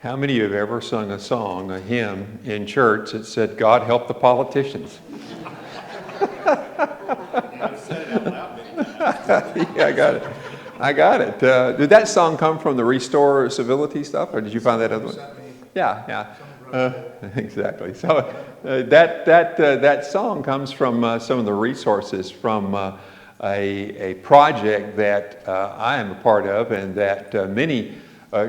How many of you have ever sung a song, a hymn in church that said, "God help the politicians"? I've said it out loud many times. Yeah, I got it. Did that song come from the Restore Civility stuff, or did you find that other one? Yeah. Exactly. So that song comes from some of the resources from a project that I am a part of, and that many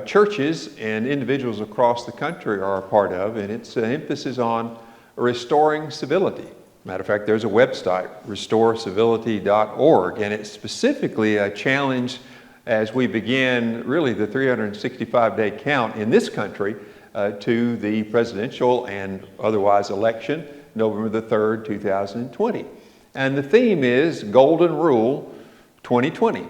churches and individuals across the country are a part of, and it's an emphasis on restoring civility. Matter of fact, there's a website, restorecivility.org, and it's specifically a challenge as we begin really the 365-day count in this country to the presidential and otherwise election, November the 3rd, 2020. And the theme is Golden Rule 2020.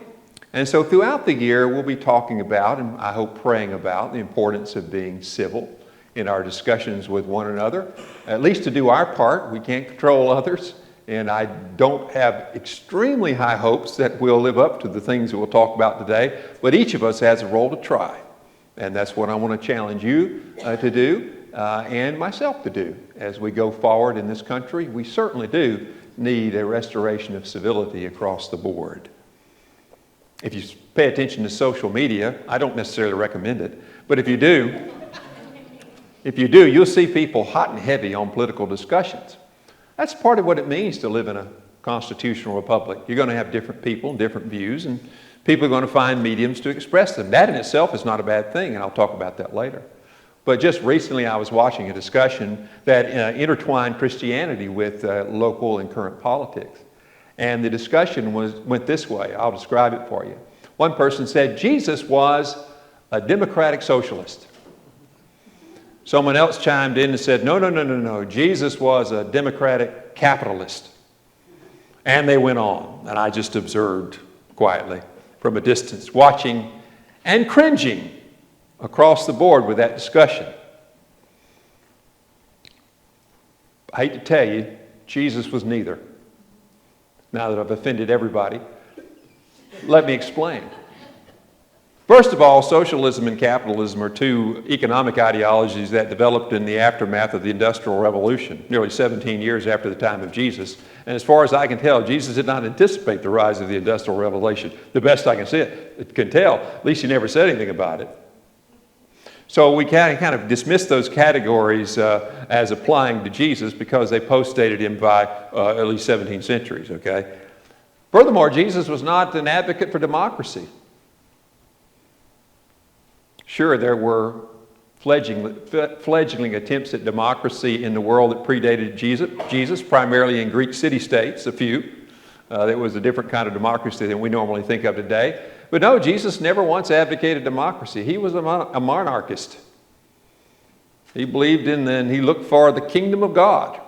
And so throughout the year, we'll be talking about, and I hope praying about, the importance of being civil in our discussions with one another, at least to do our part. We can't control others, and I don't have extremely high hopes that we'll live up to the things that we'll talk about today, but each of us has a role to try, and that's what I want to challenge you to do and myself to do as we go forward in this country. We certainly do need a restoration of civility across the board. If you pay attention to social media, I don't necessarily recommend it, but if you do, you'll see people hot and heavy on political discussions. That's part of what it means to live in a constitutional republic. You're going to have different people and different views, and people are going to find mediums to express them. That in itself is not a bad thing, and I'll talk about that later. But just recently I was watching a discussion that intertwined Christianity with local and current politics. And the discussion went this way. I'll describe it for you. One person said, Jesus was a democratic socialist. Someone else chimed in and said, no, Jesus was a democratic capitalist. And they went on, and I just observed quietly from a distance, watching and cringing across the board with that discussion. I hate to tell you, Jesus was neither. Now that I've offended everybody, let me explain. First of all, socialism and capitalism are two economic ideologies that developed in the aftermath of the Industrial Revolution, nearly 17 years after the time of Jesus. And as far as I can tell, Jesus did not anticipate the rise of the Industrial Revolution. The best I can tell, at least he never said anything about it. So we kind of dismiss those categories as applying to Jesus because they postdated him by at least 17 centuries, okay? Furthermore, Jesus was not an advocate for democracy. Sure, there were fledgling attempts at democracy in the world that predated Jesus, primarily in Greek city-states, a few. That was a different kind of democracy than we normally think of today. But no, Jesus never once advocated democracy. He was a monarchist. He believed in and he looked for the kingdom of God.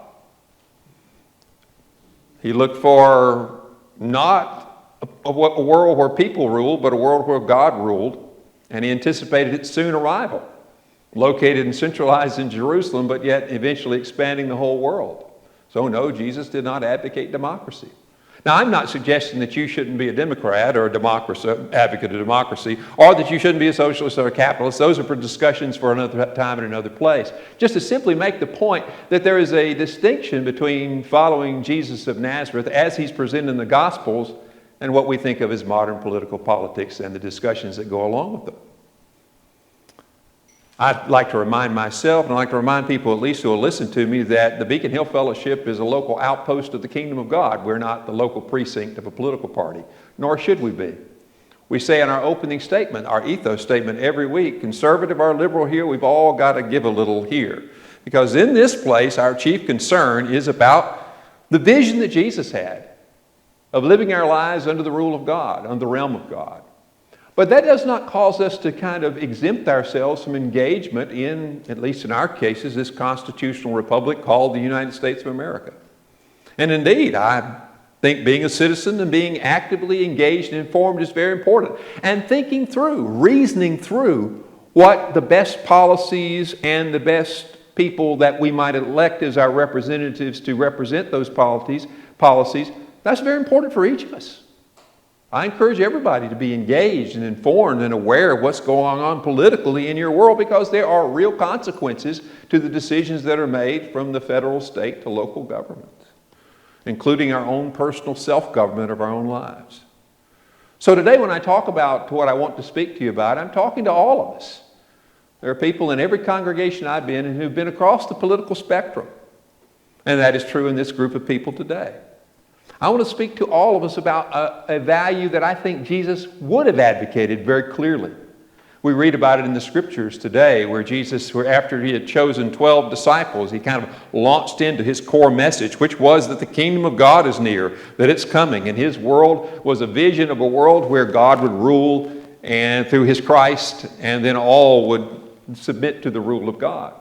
He looked for not a world where people ruled, but a world where God ruled. And he anticipated its soon arrival, located and centralized in Jerusalem, but yet eventually expanding the whole world. So no, Jesus did not advocate democracy. Now, I'm not suggesting that you shouldn't be a Democrat or a advocate of democracy, or that you shouldn't be a socialist or a capitalist. Those are for discussions for another time and another place. Just to simply make the point that there is a distinction between following Jesus of Nazareth as he's presented in the Gospels and what we think of as modern political politics and the discussions that go along with them. I'd like to remind myself, and I'd like to remind people at least who will listen to me, that the Beacon Hill Fellowship is a local outpost of the kingdom of God. We're not the local precinct of a political party, nor should we be. We say in our opening statement, our ethos statement every week, conservative or liberal here, we've all got to give a little here. Because in this place, our chief concern is about the vision that Jesus had of living our lives under the rule of God, under the realm of God. But that does not cause us to kind of exempt ourselves from engagement in, at least in our cases, this constitutional republic called the United States of America. And indeed, I think being a citizen and being actively engaged and informed is very important. And thinking through, reasoning through what the best policies and the best people that we might elect as our representatives to represent those policies, that's very important for each of us. I encourage everybody to be engaged and informed and aware of what's going on politically in your world, because there are real consequences to the decisions that are made from the federal, state to local governments, including our own personal self-government of our own lives. So today when I talk about what I want to speak to you about, I'm talking to all of us. There are people in every congregation I've been in who've been across the political spectrum. And that is true in this group of people today. I want to speak to all of us about a value that I think Jesus would have advocated very clearly. We read about it in the scriptures today, where Jesus, after he had chosen 12 disciples, he kind of launched into his core message, which was that the kingdom of God is near, that it's coming. And his world was a vision of a world where God would rule and through his Christ, and then all would submit to the rule of God.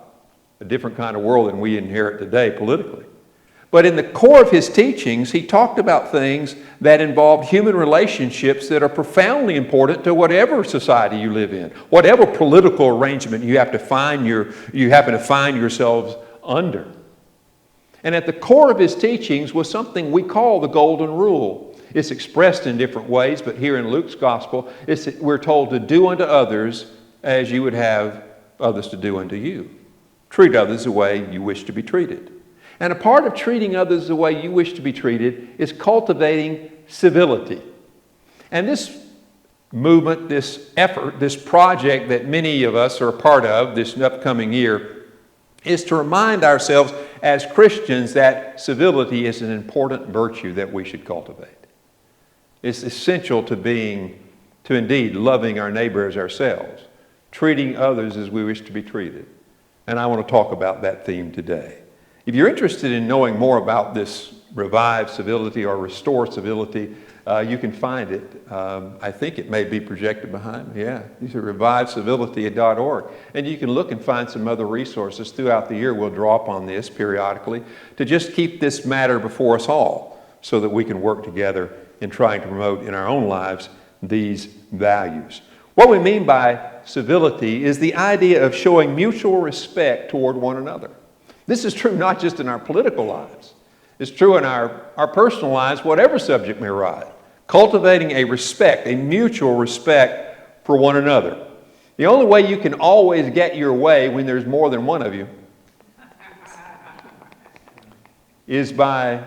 A different kind of world than we inherit today politically. But in the core of his teachings, he talked about things that involved human relationships that are profoundly important to whatever society you live in, whatever political arrangement you happen to find yourselves under. And at the core of his teachings was something we call the Golden Rule. It's expressed in different ways, but here in Luke's Gospel, we're told to do unto others as you would have others to do unto you. Treat others the way you wish to be treated. And a part of treating others the way you wish to be treated is cultivating civility. And this movement, this effort, this project that many of us are a part of this upcoming year is to remind ourselves as Christians that civility is an important virtue that we should cultivate. It's essential to indeed loving our neighbor as ourselves, treating others as we wish to be treated. And I want to talk about that theme today. If you're interested in knowing more about this revive civility or restore civility, you can find it. I think it may be projected behind me. Yeah, these are revivecivility.org. And you can look and find some other resources throughout the year. We'll draw upon this periodically to just keep this matter before us all so that we can work together in trying to promote in our own lives these values. What we mean by civility is the idea of showing mutual respect toward one another. This is true not just in our political lives. It's true in our personal lives, whatever subject may arise. Cultivating a respect, a mutual respect for one another. The only way you can always get your way when there's more than one of you is by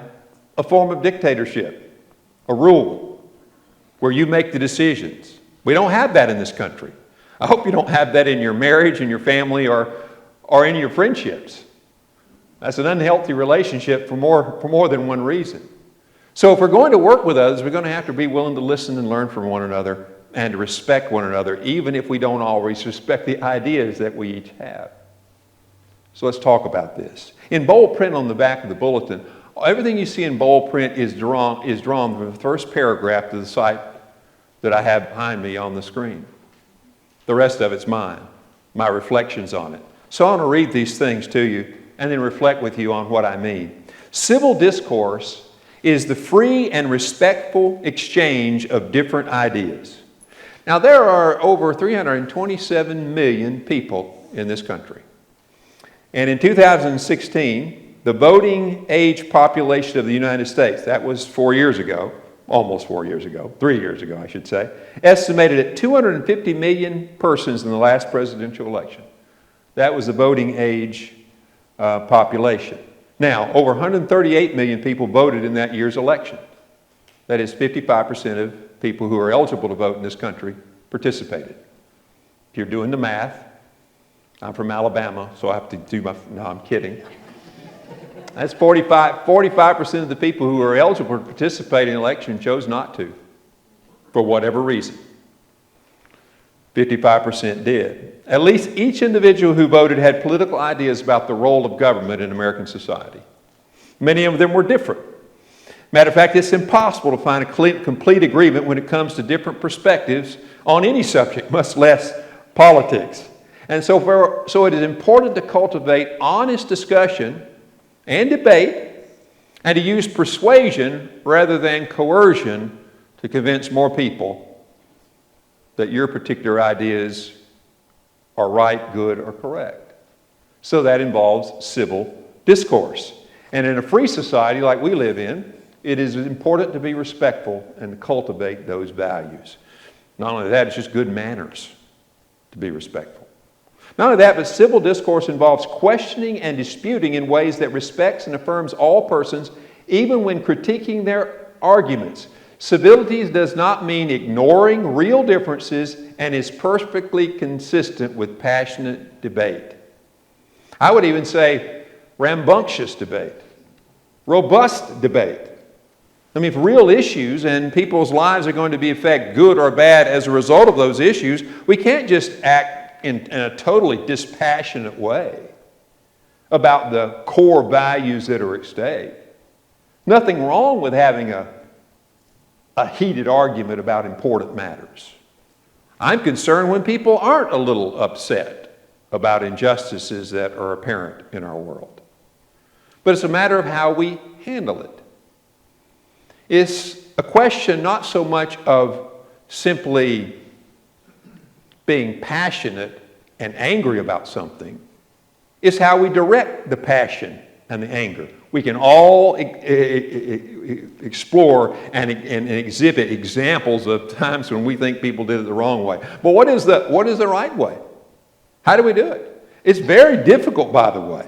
a form of dictatorship, a rule where you make the decisions. We don't have that in this country. I hope you don't have that in your marriage, in your family, or in your friendships. That's an unhealthy relationship for more than one reason. So if we're going to work with others, we're going to have to be willing to listen and learn from one another and to respect one another, even if we don't always respect the ideas that we each have. So let's talk about this. In bold print on the back of the bulletin, everything you see in bold print is drawn from the first paragraph to the site that I have behind me on the screen. The rest of it's mine, my reflections on it. So I want to read these things to you and then reflect with you on what I mean. Civil discourse is the free and respectful exchange of different ideas. Now, there are over 327 million people in this country. And in 2016, the voting age population of the United States, that was 4 years ago, almost 4 years ago, 3 years ago, I should say, estimated at 250 million persons in the last presidential election. That was the voting age population. Now, over 138 million people voted in that year's election. That is 55% of people who are eligible to vote in this country participated. If you're doing the math, I'm from Alabama, so I have to do no, I'm kidding. That's 45% of the people who are eligible to participate in the election chose not to, for whatever reason. 55% did. At least each individual who voted had political ideas about the role of government in American society. Many of them were different. Matter of fact, it's impossible to find a complete agreement when it comes to different perspectives on any subject, much less politics. And so it is important to cultivate honest discussion and debate and to use persuasion rather than coercion to convince more people that your particular ideas are right, good, or correct. So that involves civil discourse. And in a free society like we live in, it is important to be respectful and to cultivate those values. Not only that, it's just good manners to be respectful. Not only that, but civil discourse involves questioning and disputing in ways that respects and affirms all persons, even when critiquing their arguments. Civility does not mean ignoring real differences and is perfectly consistent with passionate debate. I would even say rambunctious debate, robust debate. I mean, if real issues and people's lives are going to be affected good or bad as a result of those issues, we can't just act in a totally dispassionate way about the core values that are at stake. Nothing wrong with having a heated argument about important matters. I'm concerned when people aren't a little upset about injustices that are apparent in our world. But it's a matter of how we handle it. It's a question not so much of simply being passionate and angry about something. It's how we direct the passion and the anger. We can all explore and exhibit examples of times when we think people did it the wrong way. But what is the right way? How do we do it? It's very difficult, by the way,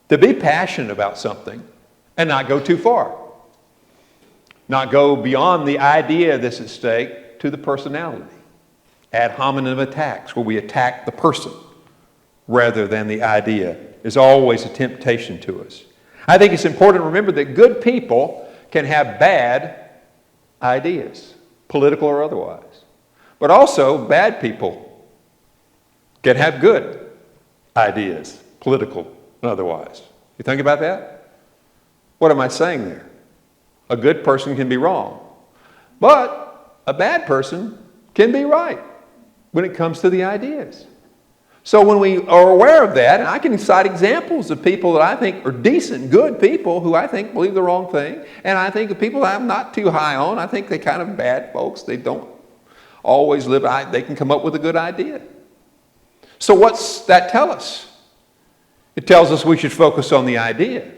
to be passionate about something and not go too far. Not go beyond the idea that's at stake to the personality. Ad hominem attacks, where we attack the person rather than the idea, is always a temptation to us. I think it's important to remember that good people can have bad ideas, political or otherwise. But also, bad people can have good ideas, political and otherwise. You think about that? What am I saying there? A good person can be wrong, but a bad person can be right when it comes to the ideas. So when we are aware of that, and I can cite examples of people that I think are decent, good people who I think believe the wrong thing, and I think of people that I'm not too high on. I think they're kind of bad folks. They don't always live, they can come up with a good idea. So what's that tell us? It tells us we should focus on the idea.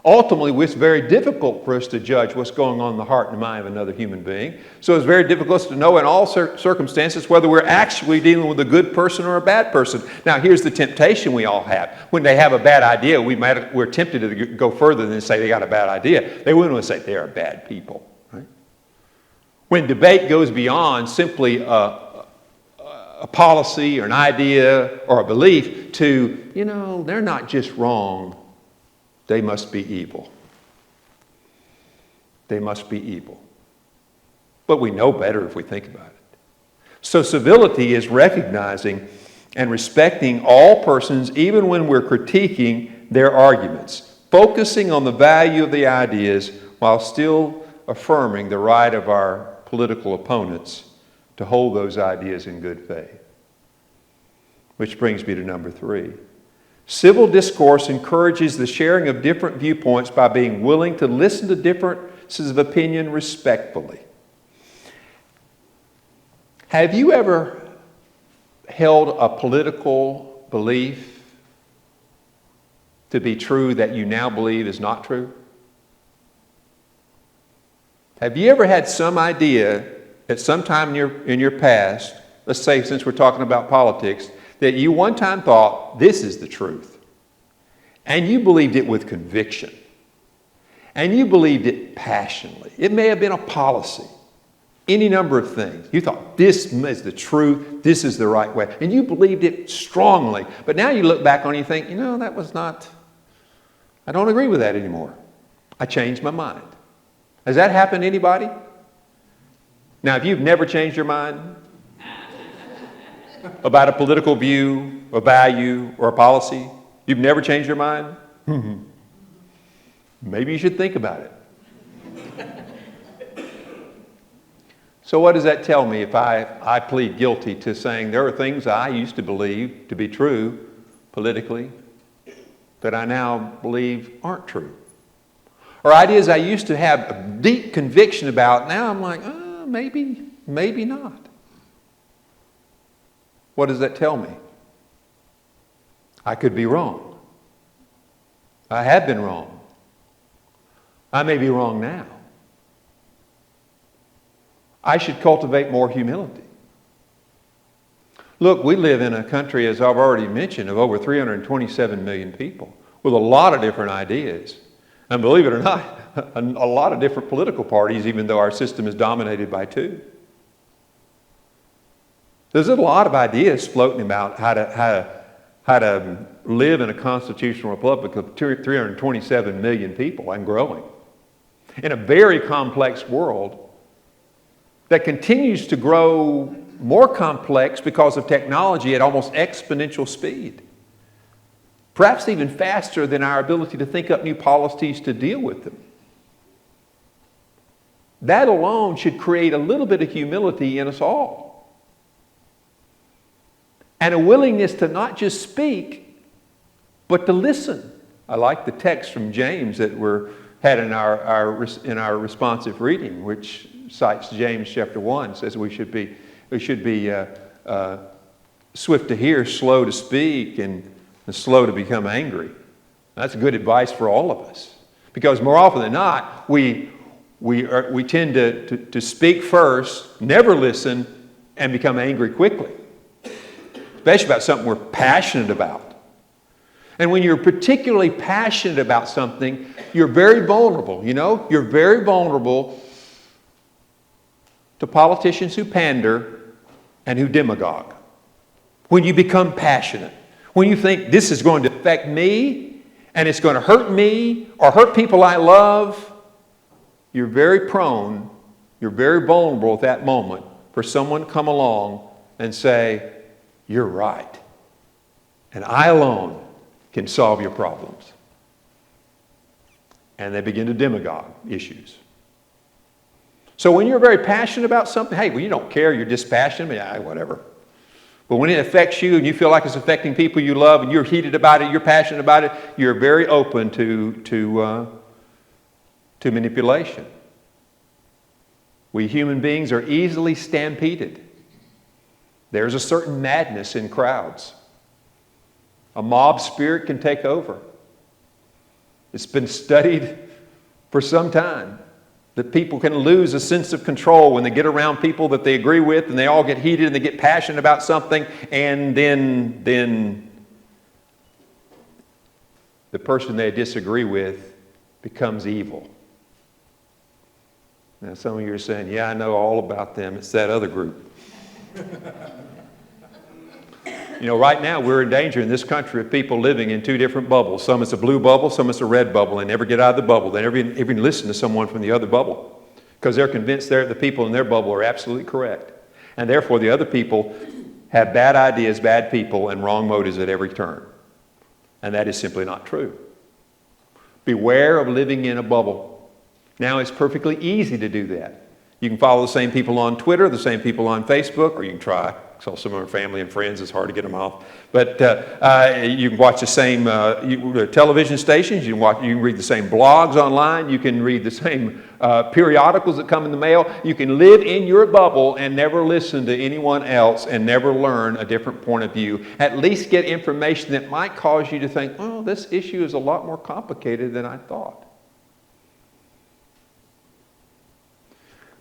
Ultimately, it's very difficult for us to judge what's going on in the heart and mind of another human being. So it's very difficult to know in all circumstances whether we're actually dealing with a good person or a bad person. Now, here's the temptation we all have. When they have a bad idea, we're tempted to go further than say they got a bad idea. They wouldn't want to say they're bad people. Right? When debate goes beyond simply a policy or an idea or a belief to, they're not just wrong. They must be evil. They must be evil. But we know better if we think about it. So civility is recognizing and respecting all persons even when we're critiquing their arguments, focusing on the value of the ideas while still affirming the right of our political opponents to hold those ideas in good faith. Which brings me to number 3. Civil discourse encourages the sharing of different viewpoints by being willing to listen to differences of opinion respectfully. Have you ever held a political belief to be true that you now believe is not true? Have you ever had some idea at some time in your past, let's say since we're talking about politics, that you one time thought, this is the truth. And you believed it with conviction. And you believed it passionately. It may have been a policy. Any number of things. You thought, this is the truth. This is the right way. And you believed it strongly. But now you look back on it and you think, that was not, I don't agree with that anymore. I changed my mind. Has that happened to anybody? Now, if you've never changed your mind about a political view, a value, or a policy, you've never changed your mind? Maybe you should think about it. So what does that tell me if I plead guilty to saying there are things I used to believe to be true politically that I now believe aren't true? Or ideas I used to have a deep conviction about, now I'm like, maybe not. What does that tell me? I could be wrong. I have been wrong. I may be wrong now. I should cultivate more humility. Look, we live in a country, as I've already mentioned, of over 327 million people with a lot of different ideas. And believe it or not, a lot of different political parties, even though our system is dominated by two. There's a lot of ideas floating about how to live in a constitutional republic of 327 million people and growing in a very complex world that continues to grow more complex because of technology at almost exponential speed. Perhaps even faster than our ability to think up new policies to deal with them. That alone should create a little bit of humility in us all. And a willingness to not just speak, but to listen. I like the text from James that we had in our responsive reading, which cites James chapter 1, says we should be swift to hear, slow to speak, and slow to become angry. That's good advice for all of us. Because more often than not, we tend to speak first, never listen, and become angry quickly. Especially about something we're passionate about. And when you're particularly passionate about something, you're very vulnerable. You know, you're very vulnerable to politicians who pander and who demagogue. When you become passionate, when you think this is going to affect me and it's going to hurt me or hurt people I love, you're very prone, you're very vulnerable at that moment for someone to come along and say, "You're right, and I alone can solve your problems." And they begin to demagogue issues. So when you're very passionate about something, hey, well, you don't care, you're dispassionate, yeah, whatever. But when it affects you and you feel like it's affecting people you love and you're heated about it, you're passionate about it, you're very open to manipulation. We human beings are easily stampeded. There's a certain madness in crowds. A mob spirit can take over. It's been studied for some time that people can lose a sense of control when they get around people that they agree with and they all get heated and they get passionate about something, and then the person they disagree with becomes evil. Now some of you are saying, "Yeah, I know all about them. It's that other group." You know, right now we're in danger in this country of people living in two different bubbles. Some it's a blue bubble, some it's a red bubble. They never get out of the bubble. They never even listen to someone from the other bubble because they're convinced the people in their bubble are absolutely correct. And therefore the other people have bad ideas, bad people, and wrong motives at every turn. And that is simply not true. Beware of living in a bubble. Now it's perfectly easy to do that. You can follow the same people on Twitter, the same people on Facebook, or you can try. So some of our family and friends, it's hard to get them off. But you can watch the same television stations. You can read the same blogs online. You can read the same periodicals that come in the mail. You can live in your bubble and never listen to anyone else and never learn a different point of view. At least get information that might cause you to think, "Oh, this issue is a lot more complicated than I thought."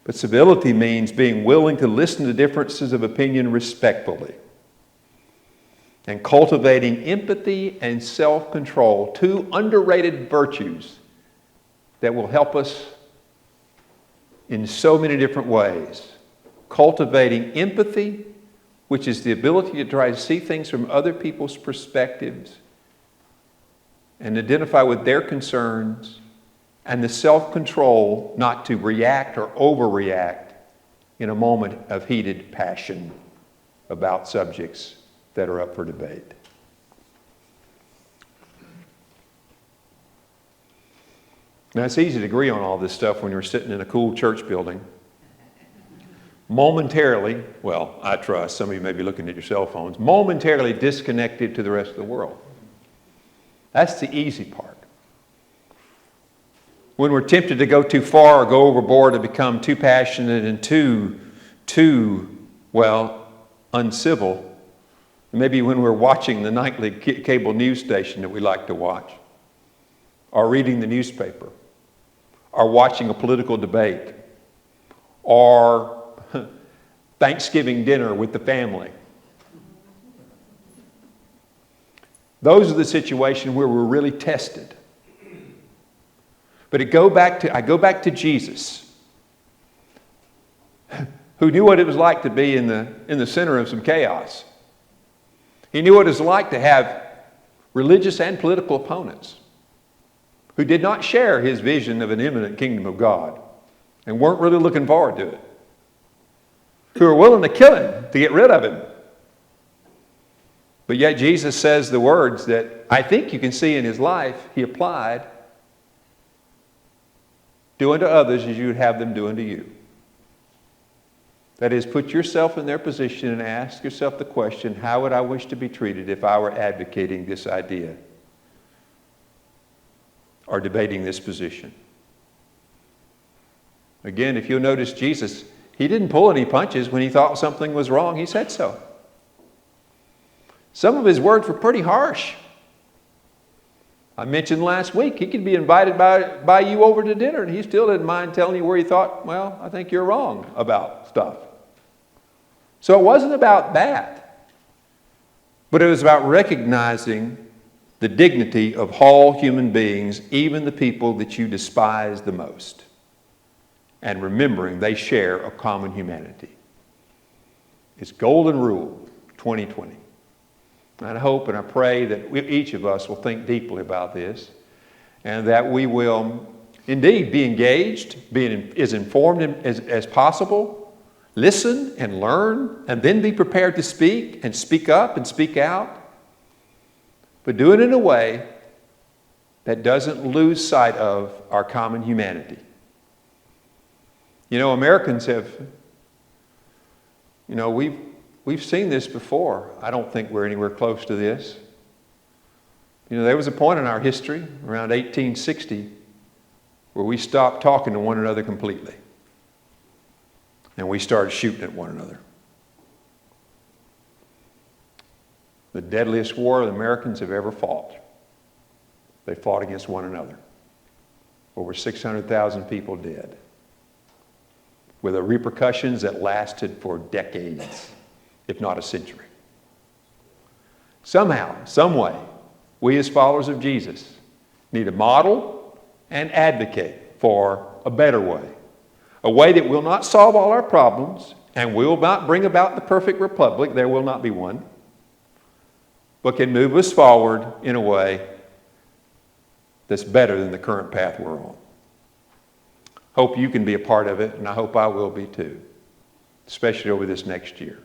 But civility means being willing to listen to differences of opinion respectfully and cultivating empathy and self-control, two underrated virtues that will help us in so many different ways. Cultivating empathy, which is the ability to try to see things from other people's perspectives and identify with their concerns, and the self-control not to react or overreact in a moment of heated passion about subjects that are up for debate. Now, it's easy to agree on all this stuff when you're sitting in a cool church building. Momentarily, well, I trust, some of you may be looking at your cell phones, momentarily disconnected to the rest of the world. That's the easy part. When we're tempted to go too far or go overboard and become too passionate and too uncivil, maybe when we're watching the nightly cable news station that we like to watch, or reading the newspaper, or watching a political debate, or Thanksgiving dinner with the family. Those are the situations where we're really tested. But I go back to Jesus, who knew what it was like to be in the center of some chaos. He knew what it was like to have religious and political opponents who did not share his vision of an imminent kingdom of God and weren't really looking forward to it, who were willing to kill him to get rid of him. But yet Jesus says the words that I think you can see in his life he applied: do unto others as you would have them do unto you. That is, put yourself in their position and ask yourself the question, how would I wish to be treated if I were advocating this idea or debating this position? Again, if you'll notice, Jesus, he didn't pull any punches when he thought something was wrong. He said so. Some of his words were pretty harsh. I mentioned last week, he could be invited by you over to dinner and he still didn't mind telling you where he thought, well, I think you're wrong about stuff. So it wasn't about that, but it was about recognizing the dignity of all human beings, even the people that you despise the most, and remembering they share a common humanity. It's Golden Rule 2020. And I hope and I pray that each of us will think deeply about this and that we will indeed be engaged, be as informed as possible, listen and learn, and then be prepared to speak and speak up and speak out, but do it in a way that doesn't lose sight of our common humanity. You know, Americans have, we've seen this before. I don't think we're anywhere close to this. There was a point in our history, around 1860, where we stopped talking to one another completely. And we started shooting at one another. The deadliest war the Americans have ever fought. They fought against one another. Over 600,000 people dead. With the repercussions that lasted for decades, if not a century. Somehow, some way, we as followers of Jesus need to model and advocate for a better way. A way that will not solve all our problems and will not bring about the perfect republic. There will not be one. But can move us forward in a way that's better than the current path we're on. Hope you can be a part of it, and I hope I will be too, especially over this next year.